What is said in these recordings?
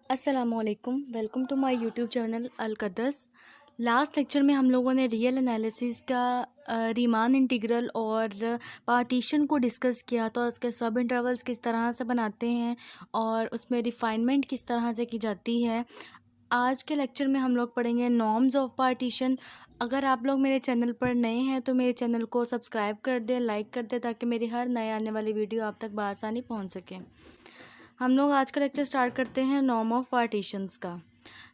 अस्सलामुअलैकुम, welcome to my YouTube channel अलकदस। Last lecture में हम लोगों ने रियल एनालिसिस का रीमान इंटीग्रल और पार्टीशन को डिस्कस किया। तो उसके सब इंटरवल्स किस तरह से बनाते हैं और उसमें रिफाइनमेंट किस तरह से की जाती है। आज के लेक्चर में हम लोग पढ़ेंगे नॉर्म्स ऑफ पार्टीशन। अगर आप लोग मेरे चैनल पर नए हैं तो मेरे चैनल को सब्सक्राइब कर दें, लाइक कर दें, ताकि मेरी हर नए आने वाली वीडियो आप तक बआसानी पहुंच सके। हम लोग आज का लेक्चर स्टार्ट करते हैं नॉर्म ऑफ पार्टीशंस का।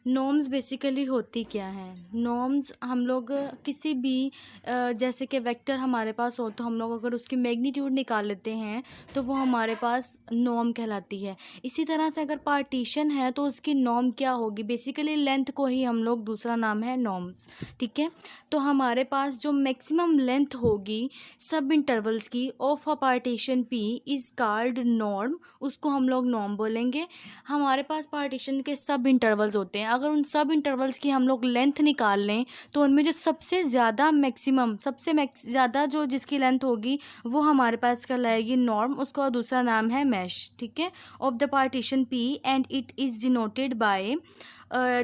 नॉर्म्स बेसिकली होती क्या हैं? नॉर्म्स हम लोग किसी भी जैसे कि वेक्टर हमारे पास हो तो हम लोग अगर उसकी मैग्नीट्यूड निकाल लेते हैं तो वो हमारे पास नॉर्म कहलाती है। इसी तरह से अगर पार्टीशन है तो उसकी नॉर्म क्या होगी? बेसिकली लेंथ को ही हम लोग दूसरा नाम है नॉर्म्स। ठीक है, तो हमारे पास जो मैक्सिमम लेंथ होगी सब इंटरवल्स की of a partition P is called norm, उसको हम लोग नॉर्म बोलेंगे। हमारे पास पार्टीशन के सब इंटरवल्स होते हैं। अगर उन सब इंटरवल्स की हम लोग लेंथ निकाल लें तो उनमें जो सबसे ज़्यादा मैक्सिमम ज़्यादा जो जिसकी लेंथ होगी वो हमारे पास कहलाएगी नॉर्म, उसका दूसरा नाम है मैश। ठीक है, of the partition P and it is denoted by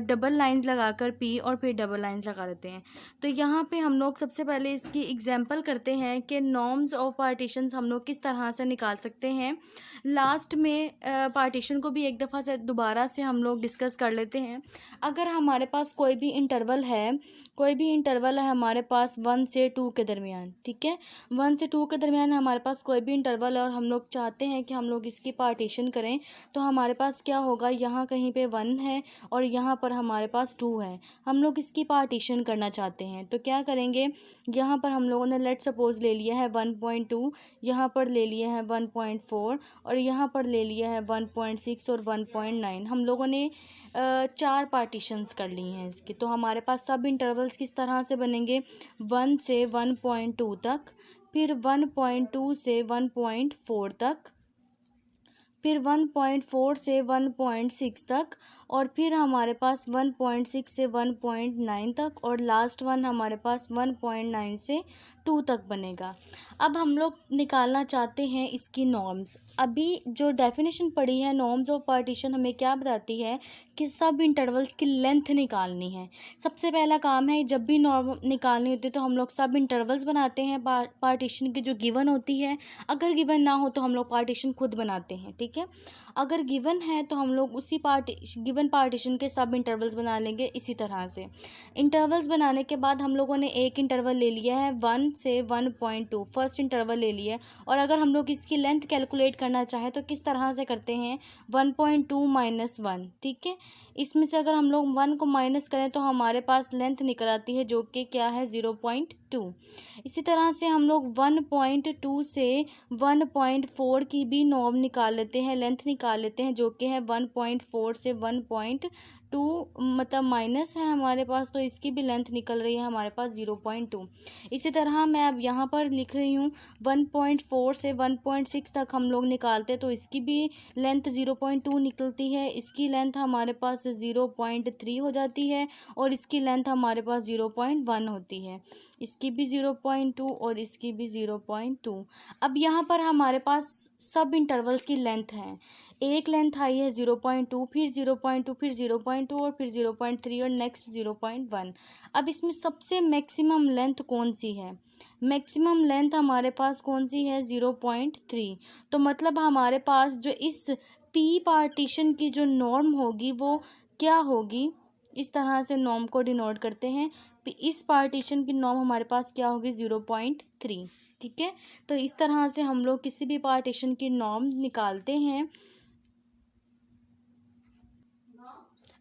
double lines लगाकर पी और फिर डबल लाइंस लगा देते हैं। तो यहाँ पे हम लोग सबसे पहले इसकी एग्जांपल करते हैं कि नॉर्म्स ऑफ पार्टीशंस हम लोग किस तरह से निकाल सकते हैं। लास्ट में पार्टीशन को भी एक दफ़ा से दोबारा से हम लोग डिस्कस कर लेते हैं। अगर हमारे पास कोई भी इंटरवल है हमारे पास 1 से 2 के दरमियान। ठीक है, 1 से 2 के दरमियान हमारे पास कोई भी इंटरवल है और हम लोग चाहते हैं कि हम लोग इसकी पार्टीशन करें, तो हमारे पास क्या होगा, यहाँ कहीं पे 1 है और यहाँ पर हमारे पास 2 है। हम लोग इसकी पार्टीशन करना चाहते हैं तो क्या करेंगे, यहाँ पर हम लोगों ने लेट सपोज ले लिया है 1.2, यहाँ पर ले लिया है 1.4 और यहाँ पर ले लिया है 1.6 और 1.9। हम लोगों ने 4 पार्टीशंस कर ली हैं इसकी। तो हमारे पास सब इंटरवल्स किस तरह से बनेंगे, 1 से 1.2 तक, फिर 1.2 से 1.4 तक, फिर 1.4 से 1.6 तक, और फिर हमारे पास 1.6 से 1.9 तक, और लास्ट वन हमारे पास 1.9 से 2 तक बनेगा। अब हम लोग निकालना चाहते हैं इसकी नॉर्म्स। अभी जो डेफिनेशन पड़ी है नॉर्म्स ऑफ पार्टीशन हमें क्या बताती है कि सब इंटरवल्स की लेंथ निकालनी है। सबसे पहला काम है, जब भी नॉर्म निकालनी होती है तो हम लोग सब इंटरवल्स बनाते हैं पार्टीशन की जो गिवन होती है। अगर गिवन ना हो तो हम लोग पार्टीशन खुद बनाते हैं। ठीक है, अगर गिवन है तो हम लोग उसी गिवन पार्टीशन के सब इंटरवल्स बना लेंगे। इसी तरह से इंटरवल्स बनाने के बाद हम लोगों ने एक इंटरवल ले लिया है 1 से 1.2, फर्स्ट इंटरवल ले लिया है। और अगर हम लोग इसकी लेंथ कैलकुलेट करना चाहें तो किस तरह से करते हैं, 1.2 माइनस 1। ठीक है, इसमें से अगर हम लोग 1 को माइनस करें तो हमारे पास लेंथ निकल आती है जो कि क्या है, 0.2। इसी तरह से हम लोग 1.2 से 1.4 की भी नॉर्म निकाल लेते हैं, लेंथ निकाल लेते हैं, जो कि है 1.4 से 1.2, मतलब माइनस है हमारे पास, तो इसकी भी लेंथ निकल रही है हमारे पास 0.2। इसी तरह मैं अब यहाँ पर लिख रही हूँ 1.4 से 1.6 तक हम लोग निकालते हैं तो इसकी भी लेंथ 0.2 निकलती है। इसकी लेंथ हमारे पास 0.3 हो जाती है और इसकी लेंथ हमारे पास 0.1 होती है। इसकी भी 0.2 और इसकी भी 0.2। अब यहाँ पर हमारे पास सब इंटरवल्स की लेंथ है। एक लेंथ आई है 0.2, फिर 0.2, फिर 0.2 और फिर 0.3 और नेक्स्ट 0.1। अब इसमें सबसे मैक्सिमम लेंथ कौन सी है? मैक्सिमम लेंथ हमारे पास कौन सी है, 0.3। तो मतलब हमारे पास जो इस पी पार्टीशन की जो नॉर्म होगी वो क्या होगी, इस तरह से नॉर्म को डिनोट करते हैं। इस पार्टीशन की नॉर्म हमारे पास क्या होगी, 0.3। ठीक है, तो इस तरह से हम लोग किसी भी पार्टीशन की नॉर्म निकालते हैं।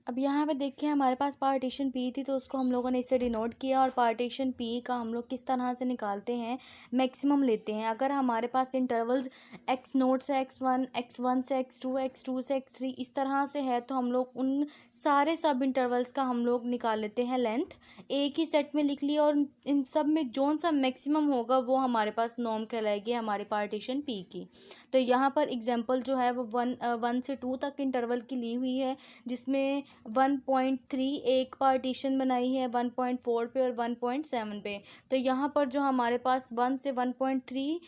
अब यहाँ पे देखिए हमारे पास पार्टीशन पी थी तो उसको हम लोगों ने इससे डिनोट किया, और पार्टीशन पी का हम लोग किस तरह से निकालते हैं, मैक्सिमम लेते हैं। अगर हमारे पास इंटरवल्स x0 से x1, x1 से x2, x2 से x3 इस तरह से है तो हम लोग उन सारे सब इंटरवल्स का हम लोग निकाल लेते हैं लेंथ, एक ही सेट में लिख लिया, और इन सब में जौन सा मैक्सिमम होगा वो हमारे पास नॉर्म कहलाएगी हमारी पार्टीशन पी की। तो यहाँ पर एग्जाम्पल जो है वो 1 से 2 तक इंटरवल की ली हुई है, जिसमें 1.3 एक पार्टीशन बनाई है 1.4 पे और 1.7 पे। तो यहाँ पर जो हमारे पास 1 से 1.3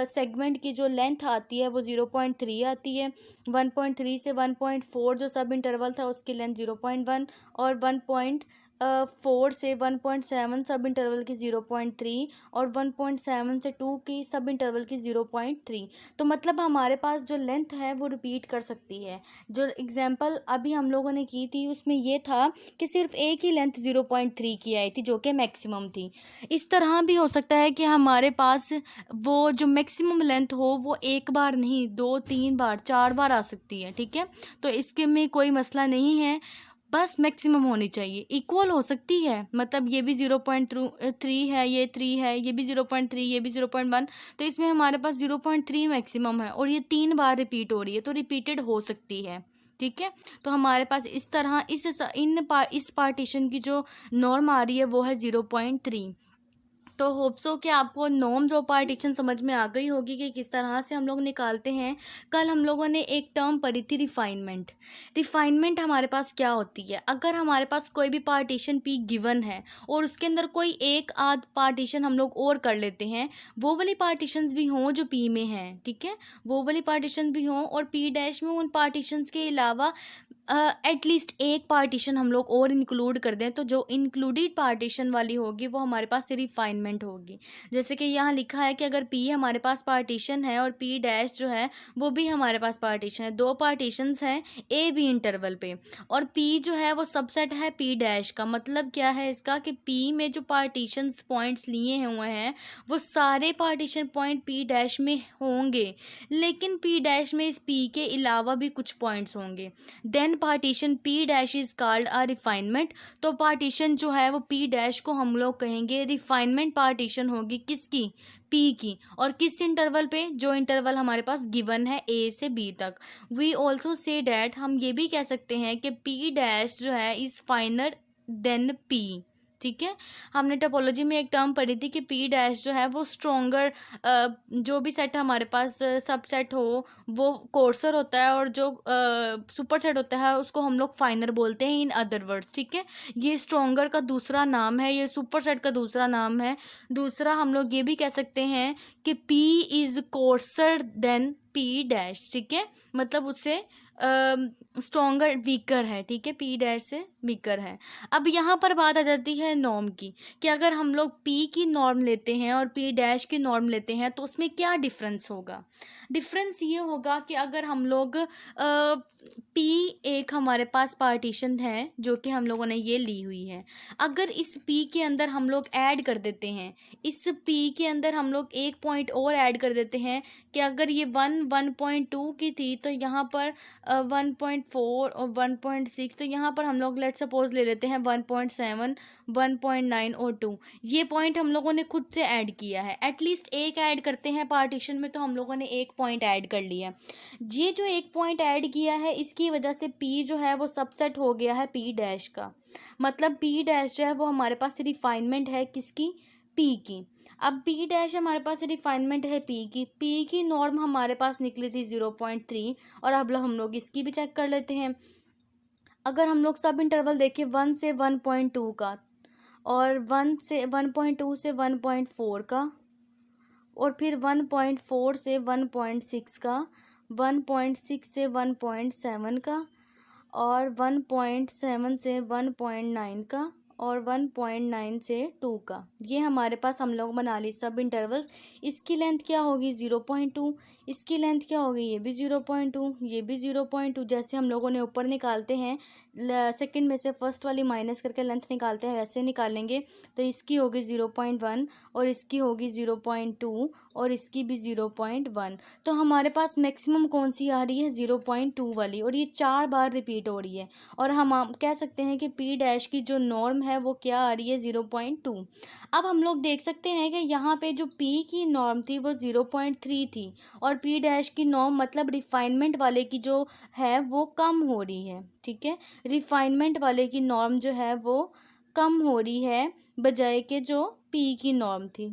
सेगमेंट की जो लेंथ आती है वो 0.3 आती है। 1.3 से 1.4 जो सब इंटरवल था उसकी लेंथ 0.1 और 1.4 से 1.7 सब इंटरवल की 0.3 और 1.7 से 2 की सब इंटरवल की 0.3। तो मतलब हमारे पास जो लेंथ है वो रिपीट कर सकती है। जो एग्जांपल अभी हम लोगों ने की थी उसमें ये था कि सिर्फ एक ही लेंथ 0.3 की आई थी जो कि मैक्सिमम थी। इस तरह भी हो सकता है कि हमारे पास वो जो मैक्सिमम लेंथ हो वो एक बार नहीं, 2 3 बार 4 बार आ सकती है। ठीक है, तो इसके में कोई मसला नहीं है, बस मैक्सिमम होनी चाहिए। इक्वल हो सकती है, मतलब ये भी 0.3 है, ये 3 है, ये भी 0.3, ये भी 0.1। तो इसमें हमारे पास 0.3 मैक्सिमम है और ये 3 बार रिपीट हो रही है, तो रिपीटेड हो सकती है। ठीक है, तो हमारे पास इस तरह इस पार्टीशन की जो नॉर्म आ रही है वो है 0.3। तो होप सो कि आपको नॉर्म्स ऑफ पार्टीशन समझ में आ गई होगी कि किस तरह से हम लोग निकालते हैं। कल हम लोगों ने एक टर्म पढ़ी थी रिफाइनमेंट। रिफाइनमेंट हमारे पास क्या होती है, अगर हमारे पास कोई भी पार्टीशन पी गिवन है और उसके अंदर कोई एक आध पार्टीशन हम लोग और कर लेते हैं, वो वाली पार्टीशंस भी हों जो पी में हैं। ठीक है, वो वाली पार्टीशन भी हों और पी डैश में उन पार्टीशंस के अलावा एटलीस्ट एक पार्टीशन हम लोग और इंक्लूड कर दें, तो जो इंक्लूडेड पार्टीशन वाली होगी वो हमारे पास रिफाइनमेंट होगी। जैसे कि यहाँ लिखा है कि अगर पी हमारे पास पार्टीशन है और पी डैश जो है वो भी हमारे पास पार्टीशन है, दो पार्टीशंस हैं ए बी इंटरवल पे, और पी जो है वो सबसेट है पी डैश का। मतलब क्या है इसका कि पी में जो पार्टीशंस पॉइंट्स लिए हुए हैं वो सारे पार्टीशन पॉइंट पी डैश में होंगे, लेकिन पी डैश में इस पी के अलावा भी कुछ पॉइंट्स होंगे। Then partition P dash is called a refinement. तो पार्टीशन जो है वो पी डैश को हम लोग कहेंगे रिफाइनमेंट पार्टीशन होगी, किसकी, पी की। और किस इंटरवल पे, जो इंटरवल हमारे पास गिवन है ए से बी तक। वी ऑल्सो से डैट, हम ये भी कह सकते हैं कि पी डैश जो है इज फाइनर देन पी। ठीक है, हमने टोपोलॉजी में एक टर्म पढ़ी थी कि पी डैश जो है वो स्ट्रोंगर, जो भी सेट हमारे पास सब सेट हो वो कोर्सर होता है, और जो सुपर सेट होता है उसको हम लोग फाइनर बोलते हैं इन अदर वर्ड्स। ठीक है, ये स्ट्रोंगर का दूसरा नाम है, ये सुपर सेट का दूसरा नाम है। दूसरा हम लोग ये भी कह सकते हैं कि P is coarser than P dash. ठीक है, मतलब उससे स्ट्रोंगर वीकर है। ठीक है, पी डैश से वीकर है। अब यहाँ पर बात आ जाती है नॉर्म की, कि अगर हम लोग पी की नॉर्म लेते हैं और पी डैश की नॉर्म लेते हैं तो उसमें क्या डिफरेंस होगा। डिफरेंस ये होगा कि अगर हम लोग पी एक हमारे पास पार्टीशन है जो कि हम लोगों ने ये ली हुई है, अगर इस पी के अंदर हम लोग ऐड कर देते हैं, इस पी के अंदर हम लोग एक पॉइंट और ऐड कर देते हैं कि अगर ये 1.2 की थी तो यहाँ पर 1.4 और 1.6, तो यहाँ पर हम लोग लेट सपोज ले लेते हैं 1.7, 1.9 और 2। ये पॉइंट हम लोगों ने खुद से ऐड किया है, एटलीस्ट एक ऐड करते हैं पार्टीशन में, तो हम लोगों ने एक पॉइंट ऐड कर लिया। ये जो एक पॉइंट ऐड किया है इसकी वजह से पी जो है वो सबसेट हो गया है पी डैश का। मतलब पी डैश जो है वो हमारे पास रिफाइनमेंट है किसकी, पी की। अब पी डैश हमारे पास रिफाइनमेंट है पी की नॉर्म हमारे पास निकली थी 0.3, और अब हम लोग इसकी भी चेक कर लेते हैं। अगर हम लोग सब इंटरवल देखें 1 से 1.2 का, और 1 से 1.2 से 1.4 का, और फिर 1.4 से 1.6 का, 1.6 से 1.7 का, और 1.7 से 1.9 का, और 1.9 से 2 का। ये हमारे पास हम लोग बना ली सब इंटरवल्स। इसकी लेंथ क्या होगी 0.2, इसकी लेंथ क्या होगी ये भी 0.2, ये भी 0.2। जैसे हम लोगों ने ऊपर निकालते हैं सेकंड में से फर्स्ट वाली माइनस करके लेंथ निकालते हैं, वैसे निकालेंगे। तो इसकी होगी 0.1, और इसकी होगी 0.2, और इसकी भी 0.1। तो हमारे पास मैक्सिमम कौन सी आ रही है 0.2 वाली, और ये 4 बार रिपीट हो रही है। और हम कह सकते हैं कि पी डैश की जो नॉर्म है वो क्या आ रही है 0.2। अब हम लोग देख सकते हैं कि यहाँ पे जो पी की नॉर्म थी वो 0.3 थी, और पी डैश की नॉर्म मतलब रिफाइनमेंट वाले की जो है वो कम हो रही है। ठीक है, रिफाइनमेंट वाले की नॉर्म जो है वो कम हो रही है बजाय के जो पी की नॉर्म थी।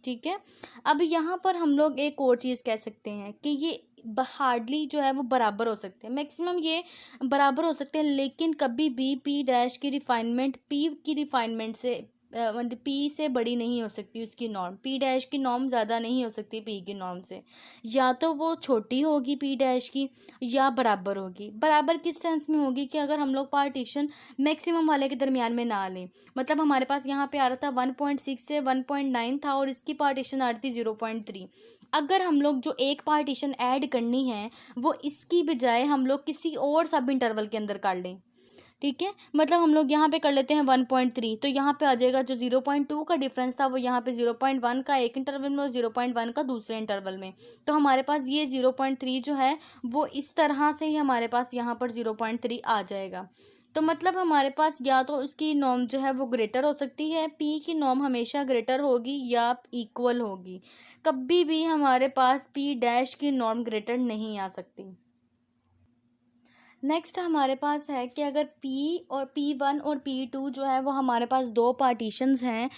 ठीक है, अब यहाँ पर हम लोग एक और चीज़ कह सकते हैं कि ये हार्डली जो है वो बराबर हो सकते हैं, मैक्सिमम ये बराबर हो सकते हैं, लेकिन कभी भी पी डैश की रिफाइनमेंट पी की रिफाइनमेंट से मतलब पी से बड़ी नहीं हो सकती उसकी नॉर्म, पी डैश की नॉर्म ज़्यादा नहीं हो सकती पी की नॉर्म से। या तो वो छोटी होगी पी डैश की, या बराबर होगी। बराबर किस सेंस में होगी कि अगर हम लोग पार्टीशन मैक्सिमम वाले के दरमियान में ना लें, मतलब हमारे पास यहाँ पे आ रहा था 1.6 से 1.9 था और इसकी पार्टीशन आ रही थी 0.3। अगर हम लोग जो एक पार्टीशन ऐड करनी है वो इसकी बजाय हम लोग किसी और सब इंटरवल के अंदर कर लें, ठीक है, मतलब हम लोग यहाँ पे कर लेते हैं 1.3, तो यहाँ पे आ जाएगा जो 0.2 का डिफरेंस था वो यहाँ पे 0.1 का एक इंटरवल में और 0.1 का दूसरे इंटरवल में। तो हमारे पास ये 0.3 जो है वो इस तरह से ही हमारे पास यहाँ पर 0.3 आ जाएगा। तो मतलब हमारे पास या तो उसकी नॉर्म जो है वो ग्रेटर हो सकती है, पी की नॉर्म हमेशा ग्रेटर होगी या इक्वल होगी, कभी भी हमारे पास पी डैश की नॉर्म ग्रेटर नहीं आ सकती। नेक्स्ट हमारे पास है कि अगर P और P1 और P2 जो है वो हमारे पास दो पार्टीशंस हैं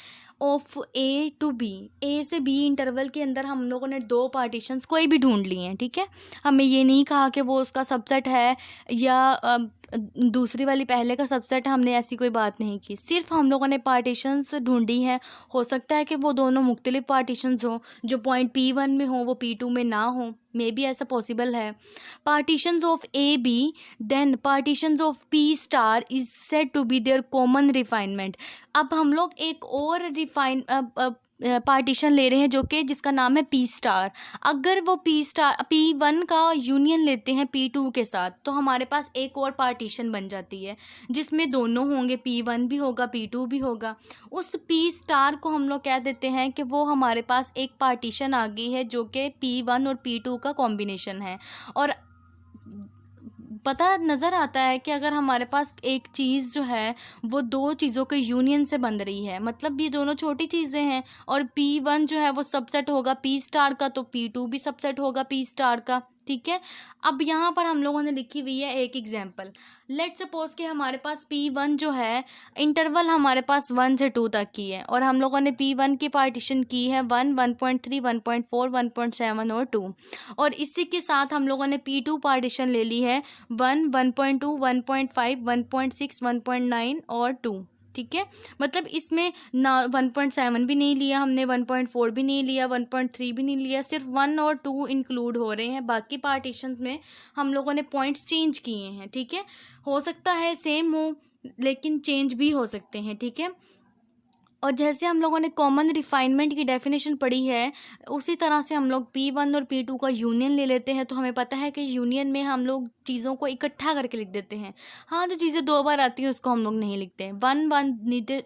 of A to B, A से B इंटरवल के अंदर हम लोगों ने दो पार्टीशंस कोई भी ढूंढ लिए हैं, ठीक है, हमें ये नहीं कहा कि वो उसका सबसेट है या दूसरी वाली पहले का सबसेट है, हमने ऐसी कोई बात नहीं की, सिर्फ हम लोगों ने पार्टीशंस ढूंढी हैं। हो सकता है कि वो दोनों मुख्तलिफ पार्टीशंस हों, जो पॉइंट P1 में हो वो P2 में ना हो, मे बी ऐसा पॉसिबल है। Partitions of A B, then partitions of P star is said to be their common refinement. अब हम लोग एक और पार्टीशन ले रहे हैं जो कि जिसका नाम है पी स्टार। अगर वो P1 का यूनियन लेते हैं P2 के साथ तो हमारे पास एक और पार्टीशन बन जाती है जिसमें दोनों होंगे, P1 भी होगा P2 भी होगा। उस पी स्टार को हम लोग कह देते हैं कि वो हमारे पास एक पार्टीशन आ गई है जो कि P1 और P2 का कॉम्बिनेशन है। और पता नज़र आता है कि अगर हमारे पास एक चीज़ जो है वो दो चीज़ों के यूनियन से बन रही है, मतलब ये दोनों छोटी चीज़ें हैं और P1 जो है वो सबसेट होगा पी स्टार का, तो P2 भी सबसेट होगा पी स्टार का, ठीक है। अब यहाँ पर हम लोगों ने लिखी हुई है एक एग्जाम्पल। लेट सपोज कि हमारे पास P1 जो है इंटरवल हमारे पास 1 से 2 तक की है और हम लोगों ने P1 की पार्टीशन की है 1, 1.3, 1.4, 1.7 और 2, और इसी के साथ हम लोगों ने P2 पार्टीशन ले ली है 1, 1.2, 1.5, 1.6, 1.9 और 2, ठीक है। मतलब इसमें ना 1.7 भी नहीं लिया हमने, 1.4 भी नहीं लिया, 1.3 भी नहीं लिया, सिर्फ 1 और 2 इंक्लूड हो रहे हैं। बाकी पार्टीशंस में हम लोगों ने पॉइंट्स चेंज किए हैं, ठीक है। हो सकता है सेम हो लेकिन चेंज भी हो सकते हैं, ठीक है। और जैसे हम लोगों ने कॉमन रिफाइनमेंट की डेफिनेशन पढ़ी है उसी तरह से हम लोग P1 और P2 का यूनियन ले लेते हैं, तो हमें पता है कि यूनियन में हम लोग चीज़ों को इकट्ठा करके लिख देते हैं। हाँ, जो चीज़ें दो बार आती हैं उसको हम लोग नहीं लिखते हैं। वन नीचे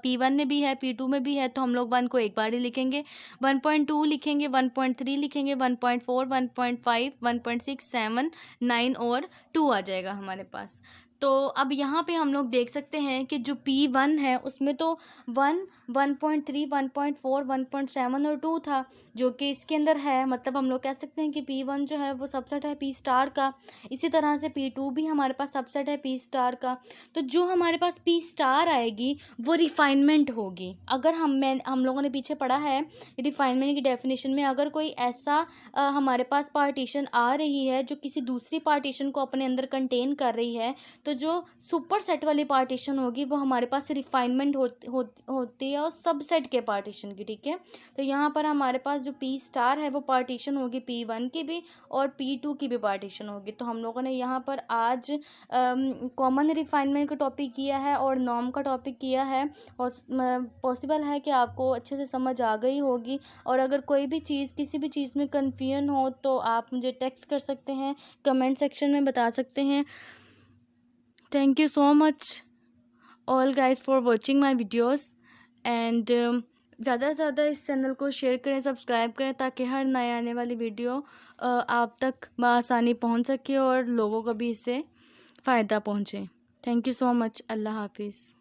P1 में भी है P2 में भी है तो हम लोग 1 को एक बार ही लिखेंगे, 1.2 लिखेंगे, 1.3 लिखेंगे, 1.4, 1.5, 1.6, 7, 9 और 2 आ जाएगा हमारे पास। तो अब यहाँ पे हम लोग देख सकते हैं कि जो P1 है उसमें तो 1, 1.3, 1.4, 1.7 और 2 था जो कि इसके अंदर है, मतलब हम लोग कह सकते हैं कि P1 जो है वो सबसेट है P स्टार का। इसी तरह से P2 भी हमारे पास सबसेट है P स्टार का। तो जो हमारे पास P स्टार आएगी वो रिफाइनमेंट होगी। अगर हम लोगों ने पीछे पढ़ा है रिफाइनमेंट की डेफिनेशन में, अगर कोई ऐसा हमारे पास पार्टीशन आ रही है जो किसी दूसरी पार्टीशन को अपने अंदर कंटेन कर रही है, तो जो सुपर सेट वाली पार्टीशन होगी वो हमारे पास रिफाइनमेंट होती है और सबसेट के पार्टीशन की, ठीक है। तो यहाँ पर हमारे पास जो P स्टार है वो पार्टीशन होगी P1 की भी और P2 की भी पार्टीशन होगी। तो हम लोगों ने यहाँ पर आज कॉमन रिफाइनमेंट का टॉपिक किया है और नॉर्म का टॉपिक किया है। पॉसिबल है कि आपको अच्छे से समझ आ गई होगी, और अगर कोई भी चीज़ किसी भी चीज़ में कन्फ्यूजन हो तो आप मुझे टेक्स्ट कर सकते हैं, कमेंट सेक्शन में बता सकते हैं। Thank you so much all guys for watching my videos and ज़्यादा से ज़्यादा इस चैनल को शेयर करें, सब्सक्राइब करें ताकि हर नए आने वाली वीडियो आप तक बआसानी पहुंच सके और लोगों को भी इससे फ़ायदा पहुंचे। Thank you so much. अल्लाह हाफिज़।